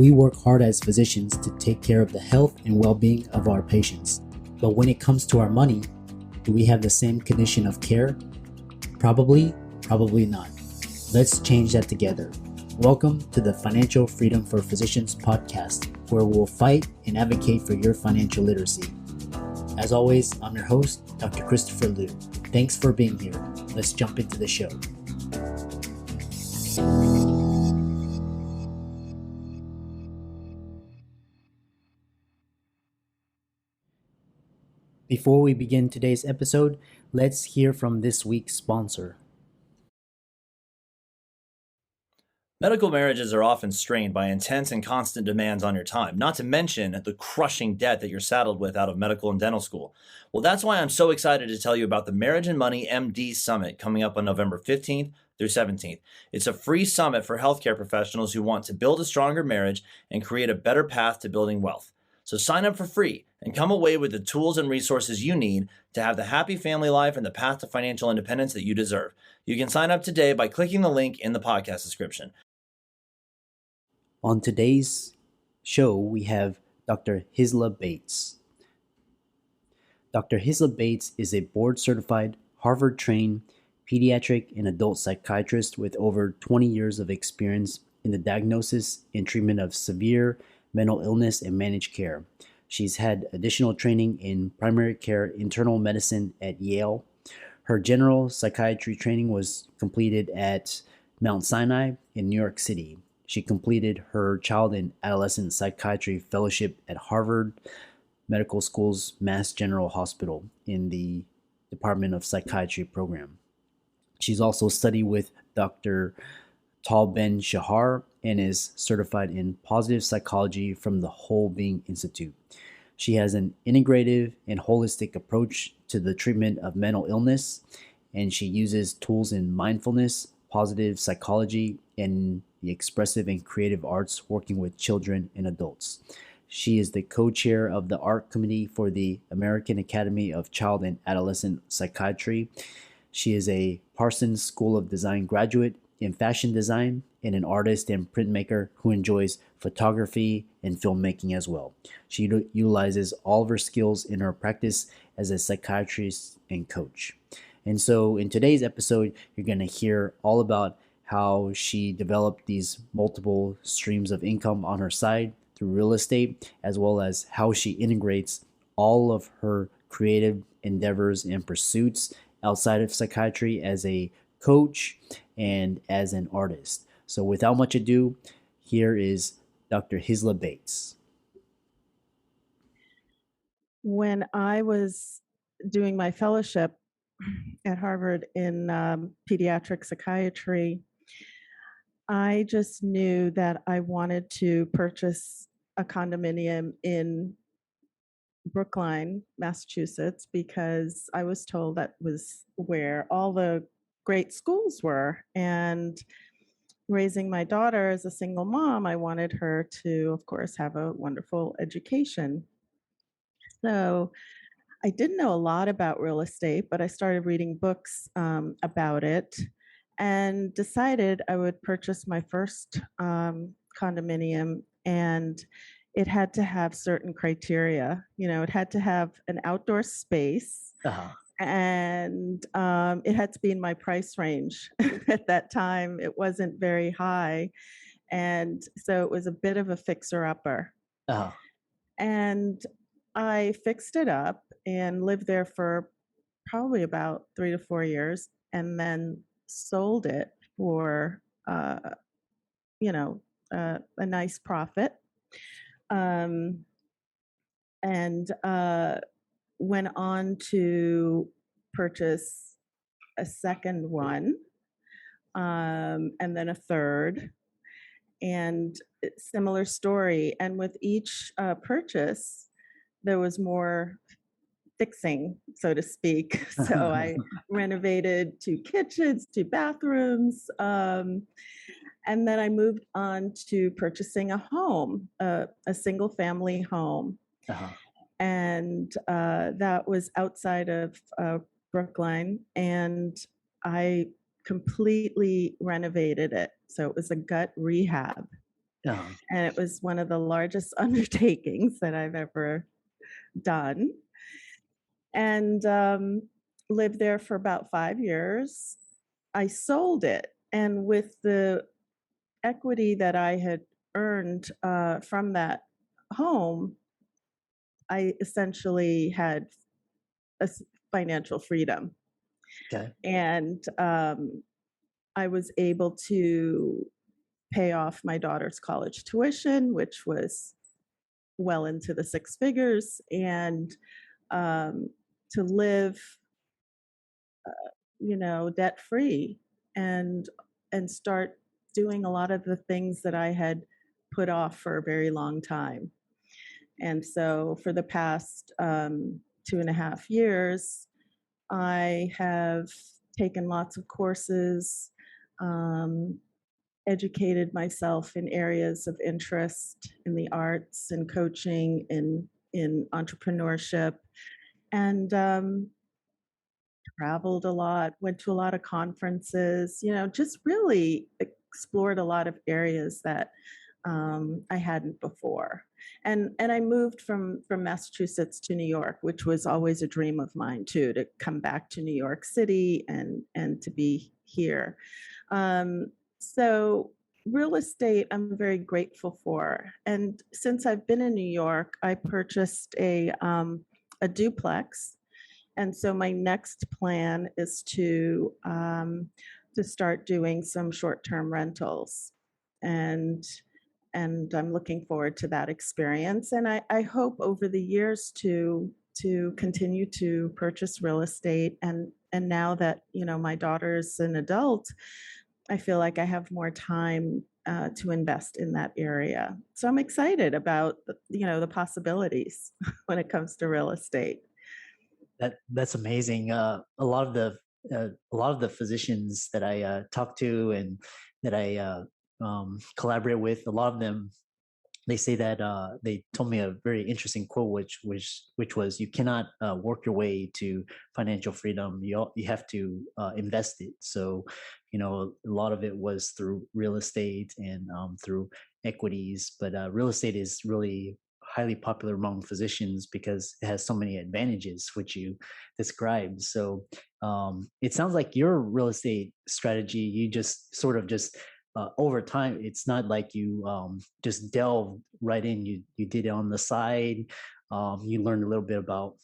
We work hard as physicians to take care of the health and well-being of our patients. But when it comes to our money, do we have the same condition of care? Probably not. Let's change that together. Welcome to the Financial Freedom for Physicians podcast, where we'll fight and advocate for your financial literacy. As always, I'm your host, Dr. Christopher Liu. Thanks for being here. Let's jump into the show. Before we begin today's episode, let's hear from this week's sponsor. Medical marriages are often strained by intense and constant demands on your time, not to mention the crushing debt that you're saddled with out of medical and dental school. Well, that's why I'm so excited to tell you about the Marriage and Money MD Summit coming up on November 15th through 17th. It's a free summit for healthcare professionals who want to build a stronger marriage and create a better path to building wealth. So sign up for free and come away with the tools and resources you need to have the happy family life and the path to financial independence that you deserve. You can sign up today by clicking the link in the podcast description. On today's show, we have Dr. Hisla Bates. Dr. Hisla Bates is a board-certified, Harvard-trained pediatric and adult psychiatrist with over 20 years of experience in the diagnosis and treatment of severe mental illness and managed care. She's had additional training in primary care internal medicine at Yale. Her general psychiatry training was completed at Mount Sinai in New York City. She completed her child and adolescent psychiatry fellowship at Harvard Medical School's Mass General Hospital in the Department of Psychiatry program. She's also studied with Dr. Tal Ben Sharar and is certified in positive psychology from the Whole Being Institute. She has an integrative and holistic approach to the treatment of mental illness, and she uses tools in mindfulness, positive psychology, and the expressive and creative arts working with children and adults. She is the co-chair of the art committee for the American Academy of Child and Adolescent Psychiatry. She is a Parsons School of Design graduate in fashion design and an artist and printmaker who enjoys photography and filmmaking as well. She utilizes all of her skills in her practice as a psychiatrist and coach. And so in today's episode, you're going to hear all about how she developed these multiple streams of income on her side through real estate, as well as how she integrates all of her creative endeavors and pursuits outside of psychiatry as a coach and as an artist. So without much ado, here is Dr. Hisla Bates. When I was doing my fellowship at Harvard in pediatric psychiatry, I just knew that I wanted to purchase a condominium in Brookline, Massachusetts, because I was told that was where all the great schools were. And raising my daughter as a single mom, I wanted her to, of course, have a wonderful education. So I didn't know a lot about real estate, but I started reading books about it and decided I would purchase my first condominium, and it had to have certain criteria. You know, it had to have an outdoor space, and it had to be in my price range. At that time, it wasn't very high, and so it was a bit of a fixer-upper. And I fixed it up and lived there for probably about 3 to 4 years, and then sold it for, a nice profit. And went on to purchase a second one, and then a third, and similar story. And with each purchase, there was more fixing, so to speak. So I renovated 2 kitchens, 2 bathrooms, and then I moved on to purchasing a home, a single family home. And that was outside of Brookline, and I completely renovated it. So it was a gut rehab. And it was one of the largest undertakings that I've ever done. And lived there for about 5 years. I sold it. And with the equity that I had earned from that home, I essentially had financial freedom. Okay. And I was able to pay off my daughter's college tuition, which was well into the six figures, and um, to live, debt free, and start doing a lot of the things that I had put off for a very long time. And so, for the past 2.5 years, I have taken lots of courses, um, educated myself in areas of interest in the arts and coaching, in entrepreneurship, and traveled a lot, went to a lot of conferences, just really explored a lot of areas that I hadn't before. And I moved from Massachusetts to New York, which was always a dream of mine too, to come back to New York City and to be here. Um, so real estate, I'm very grateful for. And since I've been in New York, I purchased a duplex, and so my next plan is to start doing some short-term rentals, and I'm looking forward to that experience. And I hope over the years to continue to purchase real estate. And now that my daughter's an adult, I feel like I have more time to invest in that area. So I'm excited about the possibilities when it comes to real estate. That's amazing. A lot of the physicians that I talk to and that I collaborate with, a lot of them, they say that they told me a very interesting quote, which was, you cannot work your way to financial freedom. You have to invest it. So, a lot of it was through real estate and through equities, but real estate is really highly popular among physicians because it has so many advantages, which you described. So it sounds like your real estate strategy, you just sort of just over time, it's not like you just delve right in. You did it on the side. You learned a little bit about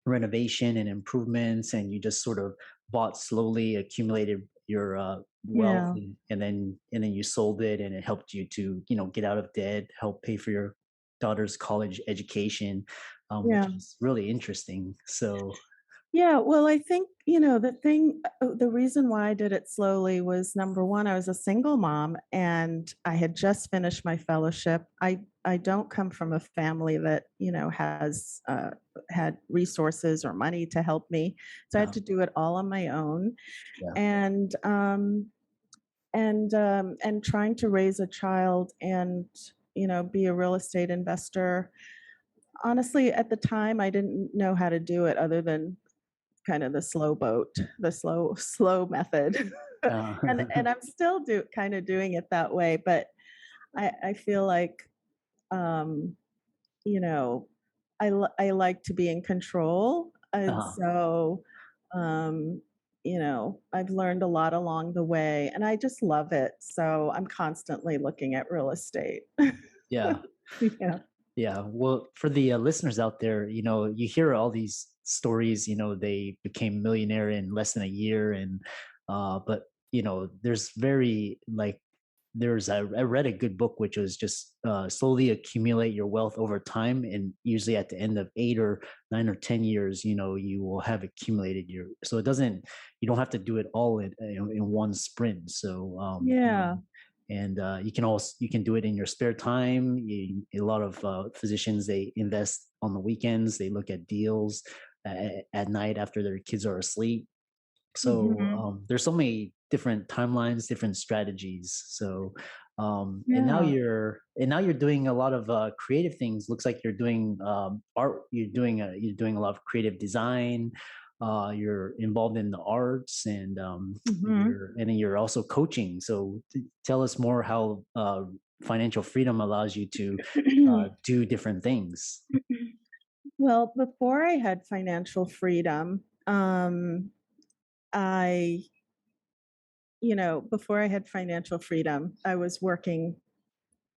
renovation and improvements, and you just sort of bought slowly, accumulated your wealth, Yeah, and then you sold it, and it helped you to get out of debt, help pay for your daughter's college education, which yeah. is really interesting. So, Yeah, well, I think, the reason why I did it slowly was, number one, I was a single mom and I had just finished my fellowship. I don't come from a family that, has had resources or money to help me. So I had uh, to do it all on my own. yeah, And trying to raise a child and, be a real estate investor. Honestly, at the time, I didn't know how to do it other than kind of the slow boat, the slow method. uh, And I'm still kind of doing it that way, but I feel like, um, you know, I like to be in control, and uh, so I've learned a lot along the way, and I just love it. So I'm constantly looking at real estate. yeah. Yeah, Yeah, well, for the listeners out there, you hear all these stories. They became millionaire in less than a year, and but there's very like I read a good book which was just slowly accumulate your wealth over time, and usually at the end of 8 or 9 or 10 years, you will have accumulated your. So it doesn't, you don't have to do it all in one sprint. So yeah. and you can do it in your spare time. A lot of physicians, they invest on the weekends, they look at deals at night after their kids are asleep. So Hmm. there's so many different timelines, different strategies. So Yeah. and now you're doing a lot of creative things. Looks like you're doing art. You're doing a lot of creative design. You're involved in the arts, and Hmm. you're also coaching. So tell us more how financial freedom allows you to do different things. Well, before I had financial freedom, I, before I had financial freedom, I was working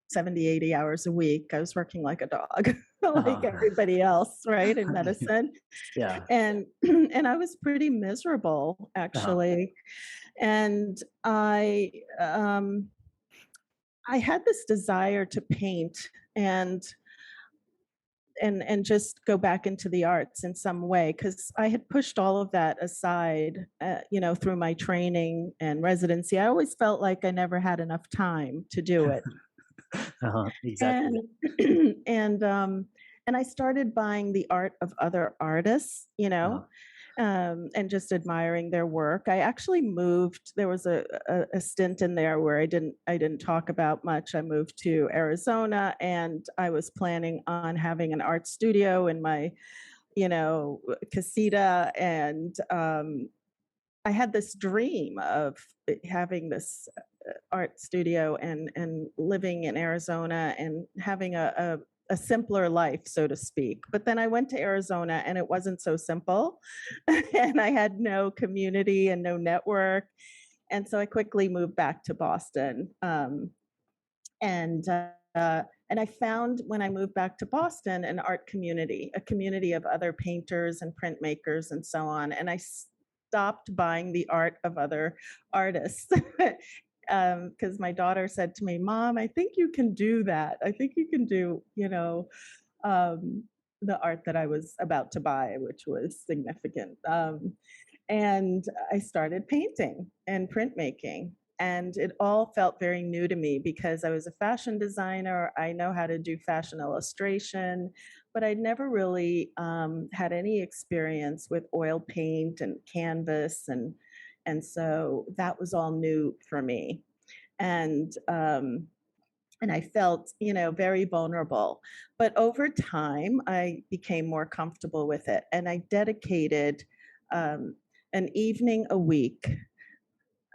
70, 80 hours a week. I was working like a dog, like everybody else, right, in medicine. Yeah. And and I was pretty miserable, actually. And I had this desire to paint and just go back into the arts in some way, because I had pushed all of that aside, through my training and residency. I always felt like I never had enough time to do it. Exactly. And and I started buying the art of other artists, and just admiring their work. I actually moved. There was a stint in there where I didn't talk about much. I moved to Arizona, and I was planning on having an art studio in my, casita, and I had this dream of having this art studio and living in Arizona and having a simpler life, so to speak. But then I went to Arizona and it wasn't so simple. And I had no community and no network. And so I quickly moved back to Boston. And and I found, when I moved back to Boston, an art community, a community of other painters and printmakers and so on. And I stopped buying the art of other artists. Because my daughter said to me, "Mom, I think you can do that. I think you can do, um, the art that I was about to buy," which was significant. And I started painting and printmaking. And it all felt very new to me because I was a fashion designer. I know how to do fashion illustration, but I'd never really had any experience with oil paint and canvas, and so that was all new for me. And and I felt, very vulnerable. But over time, I became more comfortable with it, and I dedicated um, an evening a week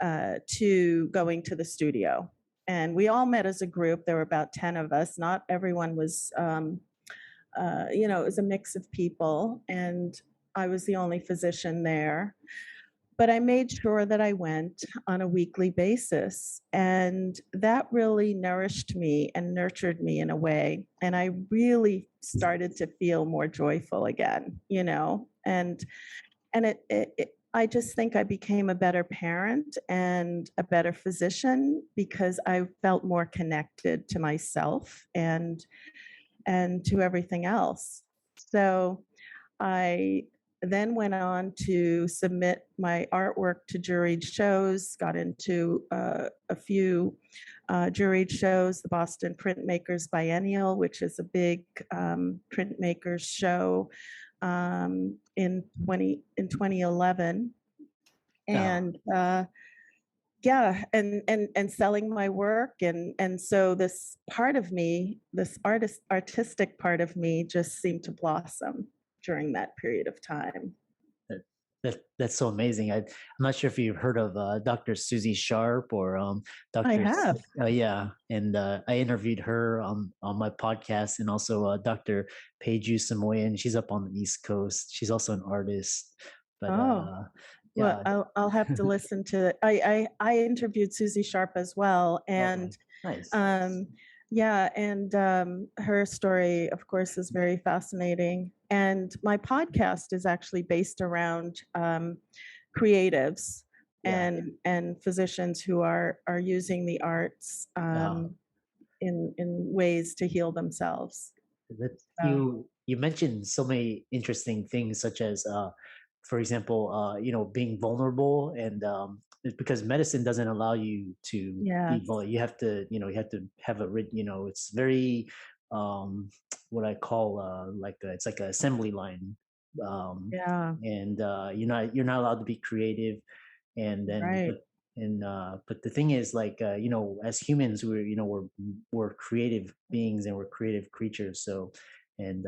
to going to the studio. And we all met as a group. There were about 10 of us. Not everyone was, it was a mix of people, and I was the only physician there. But I made sure that I went on a weekly basis. And that really nourished me and nurtured me in a way. And I really started to feel more joyful again, and I just think I became a better parent and a better physician because I felt more connected to myself and to everything else. So I then went on to submit my artwork to juried shows, got into a few juried shows, the Boston Printmakers Biennial, which is a big printmakers show, in 2011. And yeah, and selling my work, and so this part of me, this artistic part of me, just seemed to blossom during that period of time. That's so amazing. I'm not sure if you've heard of Dr. Susie Sharp or I Dr. have. Yeah, and I interviewed her on my podcast, and also Dr. Peju Samoyan. She's up on the East Coast. She's also an artist, but Oh, well, yeah. I'll have to listen to it. I interviewed Susie Sharp as well, Okay, and nice. yeah, and her story, of course, is very fascinating. And my podcast is actually based around creatives Yeah. and physicians who are using the arts in ways to heal themselves. That So, you mentioned so many interesting things, such as for example, being vulnerable, and it's because medicine doesn't allow you to be yes, vulnerable. You have to, you have to have a it's very what I call it's like an assembly line. yeah, And you're not allowed to be creative. And then right. but the thing is, like, as humans, we're creative beings, and we're creative creatures. So, and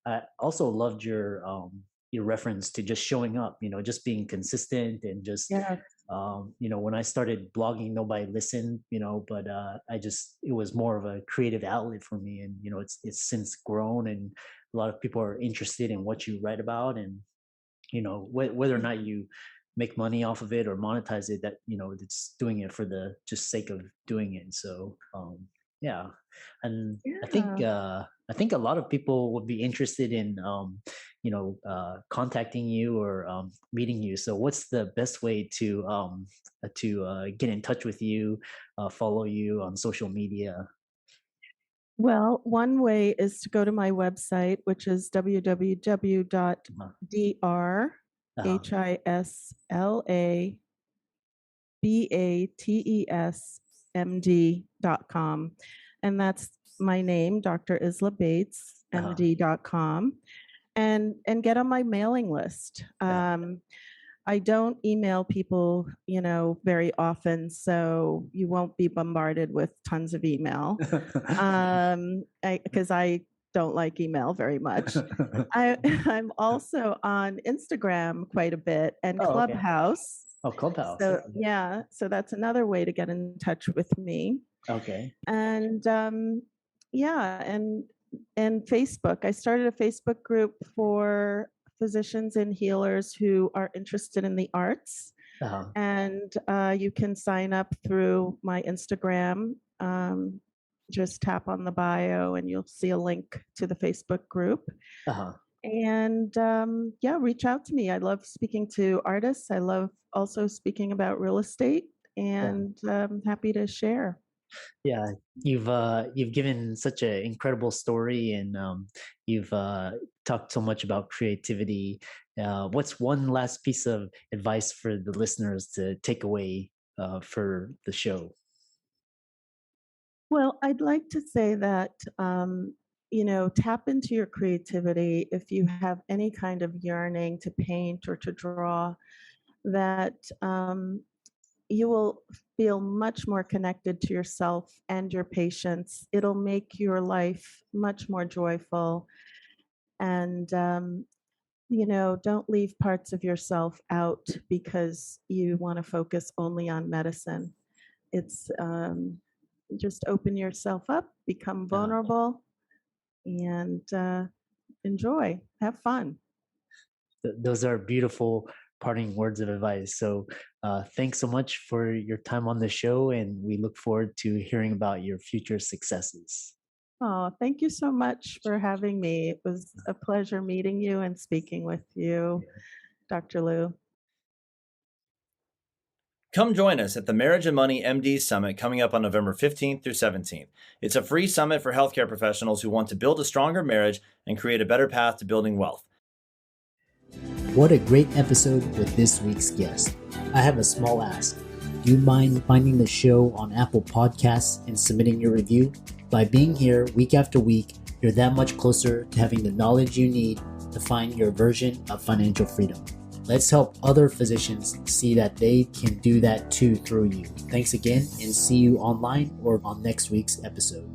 I also loved your reference to just showing up, just being consistent, and just Yes. When I started blogging, nobody listened, but it was more of a creative outlet for me. And, it's since grown, and a lot of people are interested in what you write about. And, whether or not you make money off of it or monetize it, that, it's doing it for the just sake of doing it. So, yeah. And Yeah. I think a lot of people would be interested in, contacting you or meeting you. So what's the best way to get in touch with you, follow you on social media? Well, one way is to go to my website, which is Uh, uh, www.drhislamd.com. And that's my name, Dr. Isla Bates, uh, MD.com. And get on my mailing list. uh, I don't email people, very often, so you won't be bombarded with tons of email. Because I don't like email very much. I'm also on Instagram quite a bit and oh, okay. Clubhouse. Oh, Clubhouse. So Okay. yeah, so that's another way to get in touch with me. Okay. And yeah, and Facebook. I started a Facebook group for physicians and healers who are interested in the arts. Uh-huh. And you can sign up through my Instagram. Just tap on the bio and you'll see a link to the Facebook group. Uh-huh. And yeah, reach out to me. I love speaking to artists. I love also speaking about real estate, Yeah. and I'm happy to share. Yeah, you've given such an incredible story, and you've talked so much about creativity. What's one last piece of advice for the listeners to take away for the show? Well, I'd like to say that, tap into your creativity if you have any kind of yearning to paint or to draw, that you will feel much more connected to yourself and your patients. It'll make your life much more joyful. And, don't leave parts of yourself out because you want to focus only on medicine. It's just open yourself up, become Uh, vulnerable, and enjoy, have fun. those are beautiful parting words of advice. So, thanks so much for your time on the show, and we look forward to hearing about your future successes. Oh, thank you so much for having me. It was a pleasure meeting you and speaking with you, Dr. Liu. Come join us at the Marriage and Money MD Summit coming up on November 15th through 17th. It's a free summit for healthcare professionals who want to build a stronger marriage and create a better path to building wealth. What a great episode with this week's guest. I have a small ask. Do you mind finding the show on Apple Podcasts and submitting your review? By being here week after week, you're that much closer to having the knowledge you need to find your version of financial freedom. Let's help other physicians see that they can do that too through you. Thanks again, and see you online or on next week's episode.